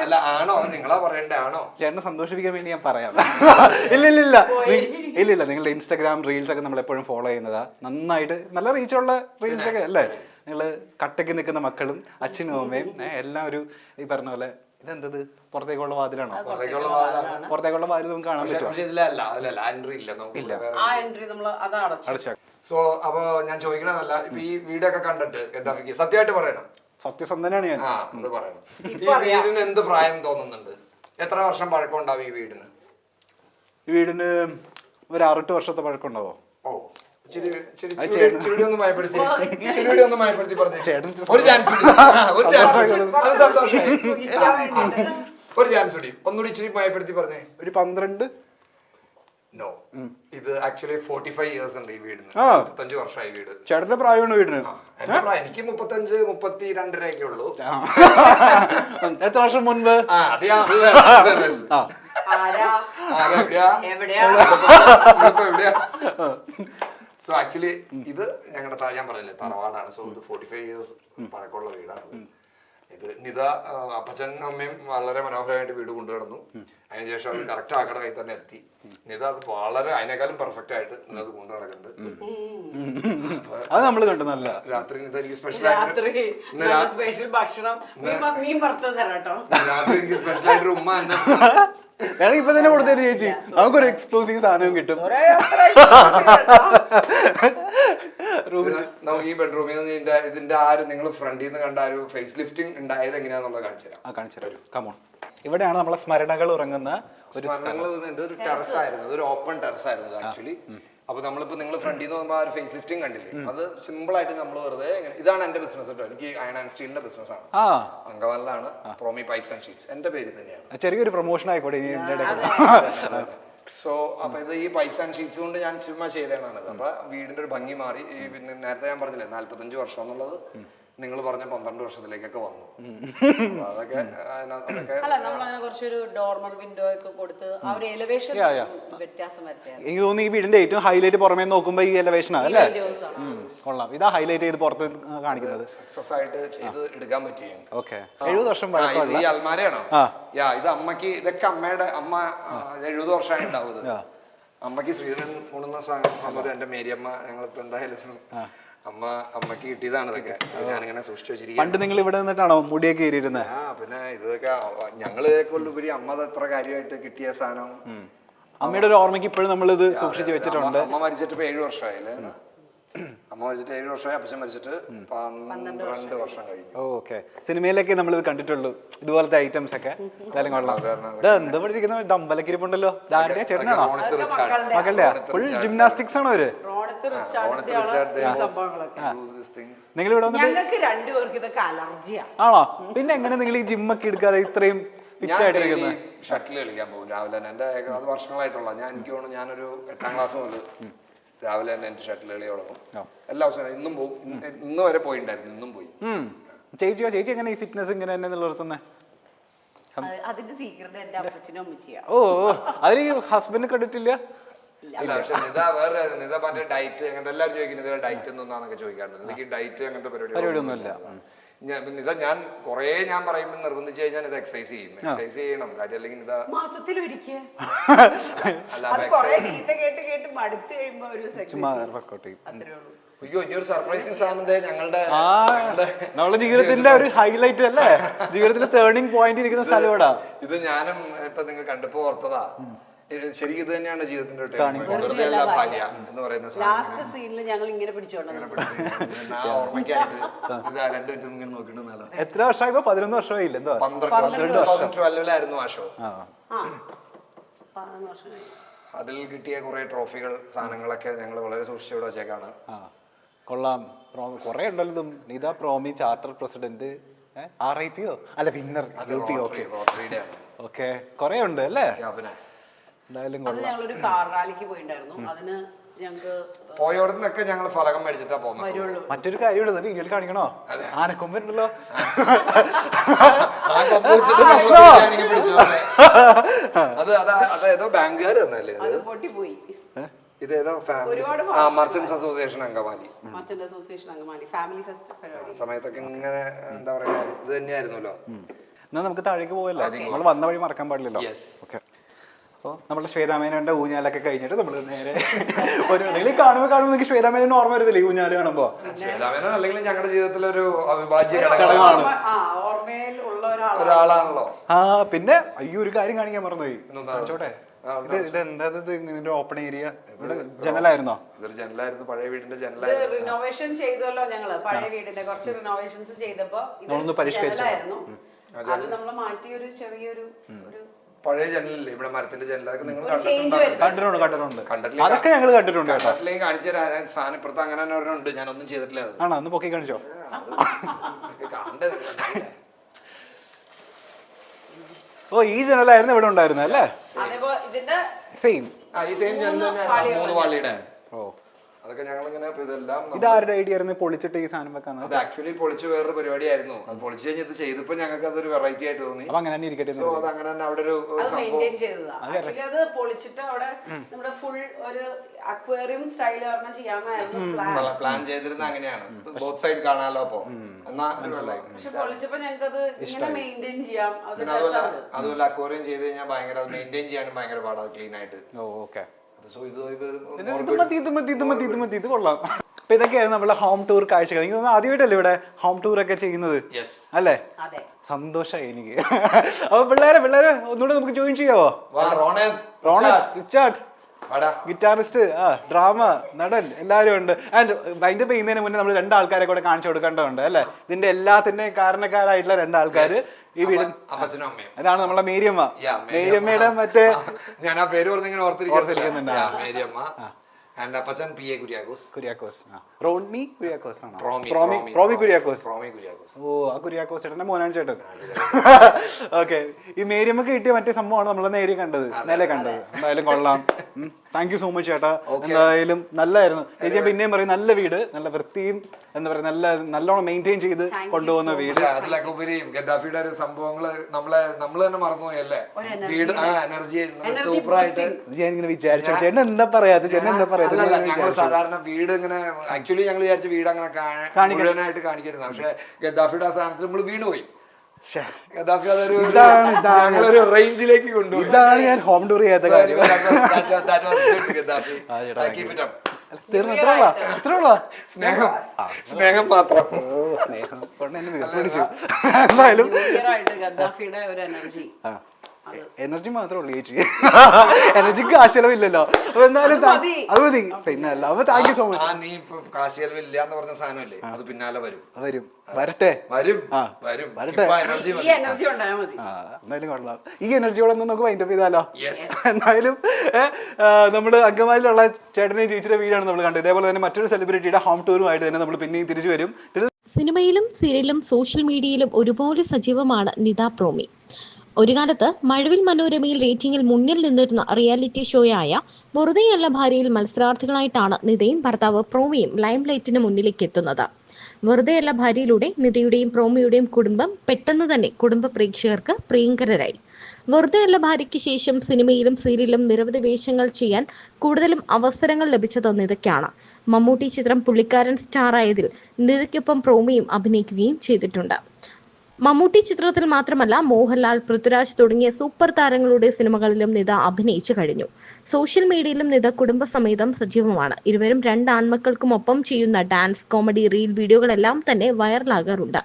അല്ല ആണോ നിങ്ങളാ പറയണ്ടേ ആണോ? ചേട്ടനെ സന്തോഷിപ്പിക്കാൻ വേണ്ടി ഞാൻ പറയാം. ഇല്ല നിങ്ങളുടെ ഇൻസ്റ്റാഗ്രാം റീൽസ് ഒക്കെ നമ്മൾ എപ്പോഴും ഫോളോ ചെയ്യുന്നതാ. നന്നായിട്ട് നല്ല റീച്ചുള്ള റീൽസ് ഒക്കെ അല്ലേ? നിങ്ങള് കട്ടയ്ക്ക് നിൽക്കുന്ന മക്കളും അച്ഛനും അമ്മയും എല്ലാം ഒരു ഈ പറഞ്ഞ പോലെ ഇതെന്തത് പുറത്തേക്കുള്ള വാതിലാണോ? പുറത്തേക്കുള്ള വാതിൽ നമുക്ക് കാണാൻ പറ്റും. സോ അപ്പൊ ഞാൻ ചോദിക്കണമെന്നല്ല, ഇപ്പൊ ഈ വീടൊക്കെ കണ്ടിട്ട് എന്താ സത്യമായിട്ട് പറയണം? സത്യസന്ധനാണ് ഞാൻ. അത് പറയണം. ഈ വീടിന് എന്ത് പ്രായം തോന്നുന്നുണ്ട്? എത്ര വർഷം പഴക്കം ഉണ്ടാവും ഈ വീടിന്? ഈ വീടിന് ഒരു 6-8 വർഷത്തെ പഴക്കം ഉണ്ടാവോ? ഓ ഒന്ന് മയപ്പെടുത്തി പറഞ്ഞു. ഒരു ചാൻസ് കൂടി ഒന്നുകൂടി ഇച്ചിരി മയപ്പെടുത്തി പറഞ്ഞേ. ഒരു 12. നോ, ഇത് ആക്ച്വലി 45 ഇയേഴ്സ് ഉണ്ട് ഈ വീടിന്. 35 വർഷമായി വീട്. ചേട്ടന്റെ പ്രായമാണ് വീടിന്? എന്റെ പ്രായം എനിക്ക് 35-32 ഉള്ളൂ. എത്ര വർഷം മുൻപ്? സോ ആക്ച്വലി ഇത് ഞങ്ങളുടെ ഞാൻ പറഞ്ഞില്ലേ തറവാടാണ്. സോ ഇത് 45 ഇയേഴ്സ് പഴക്കമുള്ള വീടാണ്. ഇത് നിത അപ്പച്ചനും അമ്മയും വളരെ മനോഹരമായിട്ട് വീട് കൊണ്ടുകിടന്നു. അതിനുശേഷം അത് കറക്റ്റ് ആക്കട കൈ തന്നെ എത്തി. നിത അത് വളരെ അതിനേക്കാളും പെർഫെക്റ്റ് ആയിട്ട് അത് കൊണ്ടു നടക്കുന്നുണ്ട്. അത് നമ്മൾ കണ്ടു. നല്ല രാത്രി നിത എനിക്ക് സ്പെഷ്യൽ ഭക്ഷണം രാത്രി എനിക്ക് സ്പെഷ്യൽ ആയിട്ടൊരു ഉമ്മ തന്നെ ഇപ്പൊ തന്നെ കൊടുത്തേര് ചേച്ചി. നമുക്കൊരു എക്സ്ക്ലൂസീവ് സാധനവും കിട്ടും. നമുക്ക് ഈ ബെഡ്റൂമിൽ നിന്ന് ഇതിന്റെ നിങ്ങൾ ഫ്രണ്ടിൽ നിന്ന് കണ്ട ഒരു ഫേസ് ലിഫ്റ്റിംഗ് ഉണ്ടായത് എങ്ങനെയാന്നുള്ളത് കാണിച്ചു തരാം. കമോൺ. ഇവിടെയാണ് നമ്മളെ സ്മരണകൾ ഉറങ്ങുന്ന ഒരു ഇതൊരു ടെറസ് ആയിരുന്നു. ഇതൊരു ഓപ്പൺ ടെറസ് ആയിരുന്നു ആക്ച്വലി. അപ്പൊ നമ്മളിപ്പോ നിങ്ങൾ ഫ്രണ്ടിൽ നിന്ന് നോക്കുമ്പോൾ ആ ഒരു ഫേസ് ലിഫ്റ്റിംഗ് കണ്ടില്ലേ? അത് സിമ്പിൾ ആയിട്ട് നമ്മൾ വെറുതെ ഇതാണ് എന്റെ ബിസിനസ് കേട്ടോ. എനിക്ക് അയൺ ആൻഡ് സ്റ്റീലിന്റെ ബിസിനസ് ആണ്. അങ്കമാലിലാണ് പ്രോമി പൈപ്സ് ആൻഡ് ഷീറ്റ്സ്. എന്റെ പേര് തന്നെയാണ്. ചെറിയൊരു പ്രൊമോഷൻ ആയിക്കോട്ടെ. സോ അപ്പൊ ഇത് ഈ പൈപ്സ് ആൻഡ് ഷീറ്റ്സ് കൊണ്ട് ഞാൻ ചുമ്മാ ചെയ്തതാണ്. അപ്പൊ വീടിന്റെ ഒരു ഭംഗി മാറി. പിന്നെ നേരത്തെ ഞാൻ പറഞ്ഞില്ലേ 45 വർഷം എന്നുള്ളത് നിങ്ങൾ പറഞ്ഞ 12 വർഷത്തിലേക്കൊക്കെ വന്നു. അതൊക്കെ കുറച്ചൊരു ഡോർമർ വിൻഡോ ഒക്കെ കൊടുത്ത് ആ ഒരു എലിവേഷൻ വ്യത്യാസം വരുത്തിയാണ്. എനിക്ക് തോന്നുന്നു ഈ വീടിന്റെ ഏറ്റവും ഹൈലൈറ്റ് പുറമേ നോക്കുമ്പോ ഈ എലിവേഷൻ ആണ് അല്ലേ? കൊള്ളാം. ഇതാ ഹൈലൈറ്റ് ചെയ്ത് പുറത്ത് കാണിക്കുന്നത്. സക്സസ് ആയിട്ട് ചെയ്ത് എടുക്കാൻ പറ്റി. ഓക്കെ. 70 വർഷം ഈ അൽമാരയാണോ? ഇത് അമ്മക്ക് ഇതൊക്കെ അമ്മയുടെ അമ്മ 70 വർഷമായി ഉണ്ടാവുന്നത്. അമ്മക്ക് ശ്രീധരൻ കൊണ്ടുവന്ന സാധനം എന്റെ മേരിയമ്മ ഞങ്ങളിപ്പോ എന്തായാലും അമ്മക്ക് കിട്ടിയതാണ്. ഇതൊക്കെ ഞാനിങ്ങനെ സൂക്ഷിച്ചു വെച്ചിരിക്കും. പണ്ട് നിങ്ങൾ ഇവിടെ നിന്നിട്ടാണോ മുടിയൊക്കെ ഏറിയിരുന്നത്? പിന്നെ ഇതൊക്കെ ഞങ്ങളെക്കൊണ്ടുപരി അമ്മ എത്ര കാര്യമായിട്ട് കിട്ടിയ സാധനം. അമ്മയുടെ ഒരു ഓർമ്മയ്ക്ക് ഇപ്പോഴും നമ്മൾ ഇത് സൂക്ഷിച്ചു വെച്ചിട്ടുണ്ട്. അമ്മ മരിച്ചിട്ട് ഇപ്പൊ 7 വർഷമായില്ലേ? അമ്മ മരിച്ചിട്ട് 7 വർഷമായി. അപ്പച്ചൻ മരിച്ചിട്ട് 12 വർഷം കഴിഞ്ഞു. ഓക്കെ. സിനിമയിലൊക്കെ നമ്മൾ ഇത് കണ്ടിട്ടുള്ളൂ ഇതുപോലത്തെ ഐറ്റംസ് ഒക്കെ. എന്തായാലും കൊള്ളാം. എന്താ പഠിച്ചിരിക്കുന്നത്? അമ്പലക്കിരിപ്പുണ്ടല്ലോ. ചേട്ടനാണോ? മക്കളുടെ ഫുൾ ജിംനാസ്റ്റിക്സ് ആണോ അവര്? നിങ്ങൾ ഇവിടെ ആണോ? പിന്നെ എങ്ങനെ നിങ്ങൾ ഈ ജിമ്മൊക്കെ എടുക്കാതെ ഇത്രയും ഫിറ്റ് ആയിട്ടിരിക്കുന്നത്? ഷട്ടിൽ കളിക്കാൻ പോകും രാവിലെ തന്നെ. എന്റെ അത് വർഷങ്ങളായിട്ടുള്ള എനിക്ക് തോന്നുന്നു ഞാനൊരു 8ാം ക്ലാസ് മുതൽ രാവിലെ തന്നെ എന്റെ ഷട്ടിൽ കളി തുടങ്ങും. എല്ലാ ദിവസവും ഇന്നും പോകും. ഇന്ന് വരെ പോയിട്ടുണ്ടായിരുന്നു. ഇന്നും പോയി. ചേച്ചി എങ്ങനെ ഈ ഫിറ്റ്നസ് ഇങ്ങനെ തന്നെ നിലനിർത്തുന്നത്? അതിന്റെ സീക്രട്ട് എന്റെ അപ്പച്ചനും അമ്മച്ചിയാണ്. ഓ അതിന് ഹസ്ബൻഡ് കണ്ടിട്ടില്ല? അല്ല പക്ഷെ നിത മറ്റേ ഡയറ്റ് അങ്ങനത്തെ എല്ലാവരും ചോദിക്കുന്നത് ഡയറ്റ് എന്താന്നൊക്കെ ചോദിക്കാറുണ്ട്. എനിക്ക് ഡയറ്റ് അങ്ങനത്തെ പരിപാടിയൊന്നുമില്ല. ഞാൻ കൊറേ ഞാൻ പറയുമ്പോൾ നിർബന്ധിച്ചു കഴിഞ്ഞാൽ ഇത് എക്സസൈസ് ചെയ്യും. എക്സസൈസ് ചെയ്യണം കാര്യം അല്ലെങ്കിൽ ഇതാ മാസത്തിലൊരിക്കൽ അയ്യോ ഇനി ഒരു സർപ്രൈസിങ് സാധനം ഞങ്ങളുടെ ജീവിതത്തിന്റെ ഒരു ഹൈലൈറ്റ് അല്ലേ? ജീവിതത്തിലെ ടേണിംഗ് പോയിന്റ് ഇരിക്കുന്ന സ്ഥലം ഇവിടെ. ഇത് ഞാനും ഇപ്പൊ നിങ്ങൾ കണ്ടപ്പോ ഓർത്തതാ. ശരിക്കും ഇത് തന്നെയാണ് ജീവിതത്തിന്റെ ഭാര്യ എന്ന് പറയുന്ന ലാസ്റ്റ് സീനിൽ ഞങ്ങൾ ഇങ്ങനെ പിടിച്ചോണ്ട് ഓർമ്മയ്ക്കായിട്ട് ഇങ്ങനെ നോക്കിയിട്ട്. എത്ര വർഷമായി? 11 വർഷമായില്ല? 2012 ആ ഷോ. 11 വർഷമായി. അതിൽ കിട്ടിയ കുറെ ട്രോഫികൾ സാധനങ്ങളൊക്കെ ഞങ്ങൾ വളരെ സൂക്ഷിച്ചവിടെ വെച്ചേക്കാണ്. കൊള്ളാം. കുറെ ഉണ്ടല്ലോ. നിത പ്രോമി ചാർട്ടർ പ്രസിഡന്റ്, RIPO അല്ല വിന്നർ UP. ഓക്കെ കുറെ ഉണ്ട് അല്ലേ? ഞങ്ങളൊരു കാർ റാലിക്ക് പോയിട്ടുണ്ടായിരുന്നു. അതിന് ഞങ്ങൾക്ക് പോയോടത്തൊക്കെ ഞങ്ങൾ ഫലകം മേടിച്ചിട്ടാ പോകുന്നത്. മറ്റൊരു കാര്യമുള്ളത് വീട്ടിൽ കാണിക്കണോ? ആനക്കൊമ്പുണ്ടല്ലോ. അതേതോ ബാങ്കുകാർ തന്നല്ലേ? പൊട്ടിപ്പോയി. ഇതേതോ merchants association Angamaly family fest സമയത്തൊക്കെ ഇങ്ങനെ എന്താ പറയാ ഇത് തന്നെയായിരുന്നല്ലോ. എന്നാൽ നമുക്ക് താഴേക്ക് പോകല്ലോ, നമ്മൾ വന്ന വഴി മറക്കാൻ പാടില്ലല്ലോ. യെസ്. ഓക്കെ, അപ്പോൾ നമ്മുടെ ശ്വേതാമേനോന്റെ ഊഞ്ഞാലൊക്കെ കഴിഞ്ഞിട്ട് നമ്മൾ നേരെ ഒരു കാണുമ്പോൾ നിങ്ങൾക്ക് ശ്വേതാമേനോന് ഓർമ്മ വരുന്നില്ല ഈ ഊഞ്ഞാല് കാണുമ്പോൾ? ശ്വേതാമേനോൻ അല്ലെങ്കിൽ ഞങ്ങളുടെ ജീവിതത്തിലെ ഒരു അവിഭാജ്യ ഘടകമാണ്, ഓർമ്മയിൽ ഉള്ള ഒരാളാണല്ലോ. ആ പിന്നെ അയ്യോ ഒരു കാര്യം കാണിക്കാൻ മറന്നുപോയി. കാണിച്ചോട്ടെ, ഇത് എന്താ ഇതിന്റെ ഓപ്പൺ ഏരിയ? ഇവിടെ ജനലായിരുന്നോ? ഇതൊരു ജനലായിരുന്നു, പഴയ വീടിന്റെ ജനലായിരുന്നു. റിനോവേഷൻ ചെയ്തല്ലോ ഞങ്ങള്, പഴയ വീടിന്റെ കുറച്ച് റിനോവേഷൻസ് ചെയ്തപ്പോ നമ്മളൊന്ന് പരിഷ്കരിച്ചു. അത് നമ്മൾ മാറ്റി ഒരു ചെറിയൊരു പഴയ ജനലല്ലേ ഇവിടെ മരത്തിന്റെ ജനലൊക്കെ നിങ്ങൾ കണ്ടിട്ടുണ്ട്. അതൊക്കെ ഞങ്ങൾ കണ്ടിട്ടുണ്ട് കേട്ടോ. കണ്ടിട്ടില്ലെങ്കിൽ കാണിച്ചു തരാം. സാധനം ഇപ്പുറത്ത് അങ്ങനെ തന്നെ ഒരെണ്ണം ഉണ്ട്, ഞാനൊന്നും ചെയ്തിട്ടില്ല. ആണോ? ഒന്ന് പൊക്കി കാണിച്ചോ. കണ്ടത് ഓ, ഈ ജനലായിരുന്നു ഇവിടെ ഉണ്ടായിരുന്നത് അല്ലേ? സെയിം ഈ സെയിം ജനൽ തന്നെ 3 പാളിയുടെ. ഓ, അതൊക്കെ ഞങ്ങളിങ്ങനെ ഇതെല്ലാം ഇതാരുടെ ഐഡിയ ആയിരുന്നു പൊളിച്ചിട്ട് ഈ സാധനം വെക്കാൻ? അത് ആക്ച്വലി പൊളിച്ച് വേറൊരു പരിപാടിയായിരുന്നു. അത് പൊളിച്ച് കഴിഞ്ഞ് ഇത് ചെയ്തപ്പോ ഞങ്ങൾക്ക് അതൊരു വെറൈറ്റി ആയിട്ട് തോന്നി. അപ്പൊ അങ്ങനെ തന്നെ ഇരിക്കട്ടെ. സോ അത് അങ്ങനെ തന്നെ അവിടെ ഒരു മെയിൻറ്റെയിൻ ചെയ്തതാ. ആക്ച്വലി അത് പൊളിച്ചിട്ട് അവിടെ നമ്മുടെ ഫുൾ ഒരു അക്വേറിയം സ്റ്റൈൽ പറഞ്ഞാൽ ചെയ്യാനായിരുന്നു പ്ലാൻ ചെയ്തിരുന്നത്. അങ്ങനെയാണ് ബോത്ത് സൈഡ് കാണാലോ. അപ്പൊ എന്നാ പക്ഷെ പൊളിച്ചപ്പോ ഞങ്ങൾക്ക് അത് ഇങ്ങനെ മെയിൻറ്റെയിൻ ചെയ്യാം. അതുപോലെ അക്വേറിയം ചെയ്ത് കഴിഞ്ഞാൽ ഭയങ്കര മെയിൻറ്റെയിൻ ചെയ്യാനും ഭയങ്കര പാടാ ക്ലീൻ ആയിട്ട്. ഓക്കെ, ഇത് ഇത് കൊള്ളാം. അപ്പൊ ഇതൊക്കെയായിരുന്നു നമ്മുടെ ഹോം ടൂർ കാഴ്ചകൾ. എനിക്ക് തോന്നുന്നു ആദ്യമായിട്ടല്ലേ ഇവിടെ ഹോം ടൂർ ഒക്കെ ചെയ്യുന്നത് അല്ലേ? സന്തോഷമായി എനിക്ക്. അപ്പൊ പിള്ളേരെ ഒന്നുകൂടെ നമുക്ക് ജോയിൻ ചെയ്യാവോ? റിച്ചാർഡ് ഗിറ്റാറിസ്റ്റ്, ഡ്രാമ നടൻ എല്ലാവരും ഉണ്ട്. ആൻഡ് വൈൻഡ് അപ്പ് ചെയ്യുന്നതിന് മുന്നേ നമ്മൾ 2 ആൾക്കാരെ കൂടെ കാണിച്ചു കൊടുക്കേണ്ടതുണ്ട് അല്ലേ? ഇതിന്റെ എല്ലാത്തിന്റെയും കാരണക്കാരായിട്ടുള്ള 2 ആൾക്കാര് ഈ വീട്. അപ്പച്ചനും അമ്മയും. അതാണ് നമ്മളെ മേരിയമ്മ. മേരിയമ്മയുടെ മറ്റേ ഞാൻ ആ പേര് പറഞ്ഞിങ്ങനെ ഓർത്തിരിക്കുന്നുണ്ട്. Mariyamma and Appachan P.A. Kuriakose. Rodney Kuriakose ആണോ? പ്രോമി കുര്യാക്കോസ്. ഓ, ആ കുര്യാക്കോസ് ചേട്ടന്റെ മോനാണ് ചേട്ടൻ. ഓക്കെ, ഈ മേരിയമ്മക്ക് കിട്ടിയ മറ്റേ സംഭവമാണ് നമ്മൾ നേരെ കണ്ടത്. എന്തായാലും കൊള്ളാം. താങ്ക് യു സോ മച്ച് ചേട്ടാ. എന്തായാലും നല്ലായിരുന്നു. ചേച്ചി പിന്നെയും പറയും നല്ല വീട്, നല്ല വൃത്തിയും എന്താ പറയുക, നല്ലോണം മെയിൻറ്റെയിൻ ചെയ്ത് കൊണ്ടുപോകുന്ന വീട്. അതിലൊക്കെ ഉപരി ഗദ്ദാഫിയുടെ ഒരു സംഭവങ്ങള് നമ്മൾ തന്നെ മറന്നുപോയല്ലേ? വീട് എനർജി സൂപ്പറായിട്ട് ഞാനിങ്ങനെ വിചാരിച്ചു ചേട്ടൻ എന്താ പറയാ സാധാരണ വീട് ഇങ്ങനെ ആക്ച്വലി ഞങ്ങൾ വിചാരിച്ച വീട് അങ്ങനെ മുഴുവനായിട്ട് കാണിക്കരുത്. പക്ഷെ ഗദ്ദാഫിയുടെ ആ സ്ഥാനത്ത് നമ്മൾ വീണുപോയി. ഗദ്ദാഫി അതൊരു റേഞ്ചിലേക്ക് കൊണ്ടുപോയി. ഇതാണ് ഞാൻ ഹോം ടൂർ ചെയ്യാത്ത കാര്യം. സ്നേഹം മാത്രം. എന്തായാലും എനർജി മാത്രമേ ഉള്ളൂ ചേച്ചി. എനർജിക്ക് കാശിലവില്ലല്ലോ. എന്നാലും അത് മതി. പിന്നെ അല്ല, അപ്പൊ താങ്ക് യു സോ മച്ച്. നീ ഇപ്പൊ കാശിലവില്ല എന്ന് പറഞ്ഞ സാധനമല്ലേ, അത് പിന്നാലെ വരും. വരട്ടെ. എന്തായാലും കൊള്ളാം. ഈ എനർജിയോടെ ഒന്ന് നമുക്ക് വൈൻഡ് അപ്പ് ചെയ്താലോ? എന്തായാലും നമ്മുടെ അങ്കമാലിയിലുള്ള ചേട്ടനെയും ചേച്ചിയുടെ വീടാണ് നമ്മൾ കണ്ടത്. ഇതേപോലെ തന്നെ മറ്റൊരു സെലിബ്രിറ്റിയുടെ ഹോം ടൂറുമായിട്ട് തന്നെ നമ്മൾ പിന്നെയും തിരിച്ചു വരും. സിനിമയിലും സീരിയലും സോഷ്യൽ മീഡിയയിലും ഒരുപോലെ സജീവമാണ് നിത പ്രോമി. ഒരു കാലത്ത് മഴവിൽ മനോരമയിൽ റേറ്റിംഗിൽ മുന്നിൽ നിന്നിരുന്ന റിയാലിറ്റി ഷോയായ വെറുതെയല്ല ഭാര്യയിൽ മത്സരാർത്ഥികളായിട്ടാണ് നിതയും ഭർത്താവ് പ്രോമിയും ലൈം ലൈറ്റിന് മുന്നിലേക്ക് എത്തുന്നത്. വെറുതെയല്ല ഭാര്യയിലൂടെ നിതയുടെയും പ്രോമിയുടെയും കുടുംബം പെട്ടെന്ന് തന്നെ കുടുംബ പ്രേക്ഷകർക്ക് പ്രിയങ്കരായി. വെറുതെയല്ല ഭാര്യയ്ക്ക് ശേഷം സിനിമയിലും സീരിയലിലും നിരവധി വേഷങ്ങൾ ചെയ്യാൻ കൂടുതലും അവസരങ്ങൾ ലഭിച്ചത് നിതയ്ക്കാണ്. മമ്മൂട്ടി ചിത്രം പുള്ളിക്കാരൻ സ്റ്റാർ ആയതിൽ നിതയ്ക്കൊപ്പം പ്രോമിയും അഭിനയിക്കുകയും ചെയ്തിട്ടുണ്ട്. മമ്മൂട്ടി ചിത്രത്തിൽ മാത്രമല്ല മോഹൻലാൽ, പൃഥ്വിരാജ് തുടങ്ങിയ സൂപ്പർ താരങ്ങളുടെ സിനിമകളിലും നിത അഭിനയിച്ചു കഴിഞ്ഞു. സോഷ്യൽ മീഡിയയിലും നിത കുടുംബസമേതം സജീവമാണ്. ഇരുവരും 2 ആൺമക്കൾക്കും ഒപ്പം ചെയ്യുന്ന ഡാൻസ്, കോമഡി, റീൽ വീഡിയോകളെല്ലാം തന്നെ വൈറലാകാറുണ്ട്.